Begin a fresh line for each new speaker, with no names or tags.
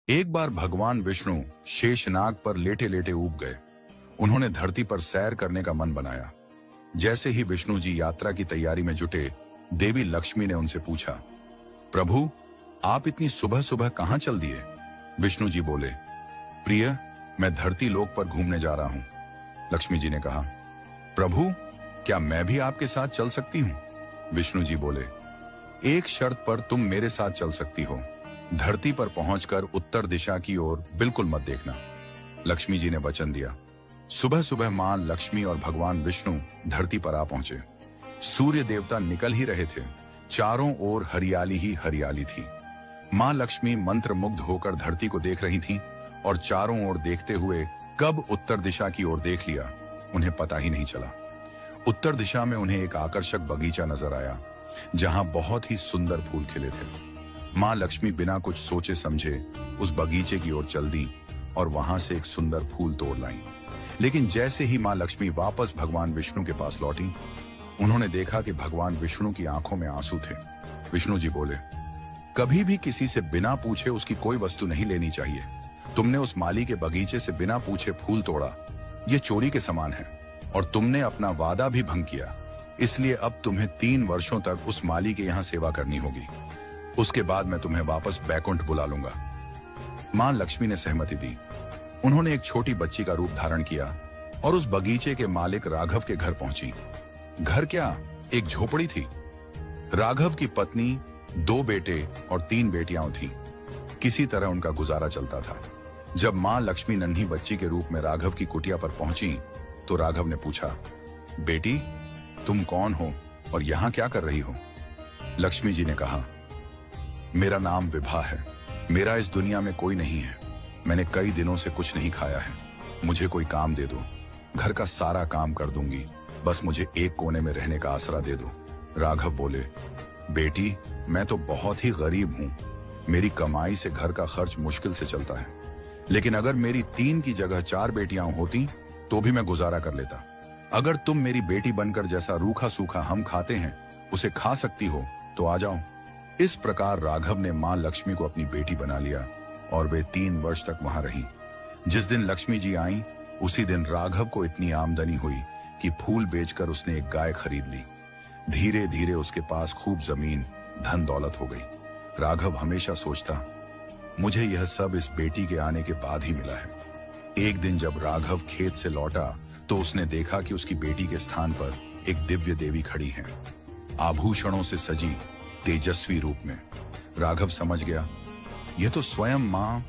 एक बार भगवान विष्णु शेषनाग पर लेटे लेटे ऊब गए। उन्होंने धरती पर सैर करने का मन बनाया। जैसे ही विष्णु जी यात्रा की तैयारी में जुटे, देवी लक्ष्मी ने उनसे पूछा, प्रभु, आप इतनी सुबह सुबह कहां चल दिए? विष्णु जी बोले, प्रिय, मैं धरती लोक पर घूमने जा रहा हूं। लक्ष्मी जी ने कहा, प्रभु, क्या मैं भी आपके साथ चल सकती हूं? विष्णु जी बोले, एक शर्त पर तुम मेरे साथ चल सकती हो। धरती पर पहुंचकर उत्तर दिशा की ओर बिल्कुल मत देखना। लक्ष्मी जी ने वचन दिया। सुबह सुबह मां लक्ष्मी और भगवान विष्णु धरती पर आ पहुंचे। सूर्य देवता निकल ही रहे थे। चारों ओर हरियाली ही हरियाली थी। मां लक्ष्मी मंत्र मुग्ध होकर धरती को देख रही थीं और चारों ओर देखते हुए कब उत्तर दिशा की ओर देख लिया, उन्हें पता ही नहीं चला। उत्तर दिशा में उन्हें एक आकर्षक बगीचा नजर आया, जहां बहुत ही सुंदर फूल खिले थे। मां लक्ष्मी बिना कुछ सोचे समझे उस बगीचे की ओर चल दी और वहां से एक सुंदर फूल तोड़ लाई। लेकिन जैसे ही मां लक्ष्मी वापस भगवान विष्णु के पास लौटी, उन्होंने देखा कि भगवान विष्णु की आंखों में आंसू थे। विष्णु जी बोले, कभी भी किसी से बिना पूछे उसकी कोई वस्तु नहीं लेनी चाहिए। तुमने उस माली के बगीचे से बिना पूछे फूल तोड़ा, ये चोरी के समान है और तुमने अपना वादा भी भंग किया। इसलिए अब तुम्हें 3 वर्षों तक उस माली के यहाँ सेवा करनी होगी। उसके बाद मैं तुम्हें वापस बैकुंठ बुला लूंगा। मां लक्ष्मी ने सहमति दी। उन्होंने एक छोटी बच्ची का रूप धारण किया और उस बगीचे के मालिक राघव के घर पहुंची। घर क्या, एक झोपड़ी थी। राघव की पत्नी, 2 बेटे और 3 बेटियां थीं। किसी तरह उनका गुजारा चलता था। जब मां लक्ष्मी नन्ही बच्ची के रूप में राघव की कुटिया पर पहुंची, तो राघव ने पूछा, बेटी, तुम कौन हो और यहां क्या कर रही हो? लक्ष्मी जी ने कहा, मेरा नाम विभा है। मेरा इस दुनिया में कोई नहीं है। मैंने कई दिनों से कुछ नहीं खाया है। मुझे कोई काम दे दो। घर का सारा काम कर दूंगी। बस मुझे एक कोने में रहने का आसरा दे दो। राघव बोले, बेटी, मैं तो बहुत ही गरीब हूं। मेरी कमाई से घर का खर्च मुश्किल से चलता है। लेकिन अगर मेरी 3 की जगह 4 बेटियां होती तो भी मैं गुजारा कर लेता। अगर तुम मेरी बेटी बनकर जैसा रूखा सूखा हम खाते हैं उसे खा सकती हो तो आ जाओ। इस प्रकार राघव ने मां लक्ष्मी को अपनी बेटी बना लिया और वे 3 वर्ष तक वहां रही। जिस दिन लक्ष्मी जी आई, उसी दिन राघव को इतनी आमदनी हुई कि फूल बेचकर उसने एक गाय खरीद ली। धीरे धीरे उसके पास खूब जमीन, धन दौलत हो गई। राघव हमेशा सोचता, मुझे यह सब इस बेटी के आने के बाद ही मिला है। एक दिन जब राघव खेत से लौटा तो उसने देखा कि उसकी बेटी के स्थान पर एक दिव्य देवी खड़ी है, आभूषणों से सजी, तेजस्वी रूप में। राघव समझ गया, यह तो स्वयं मां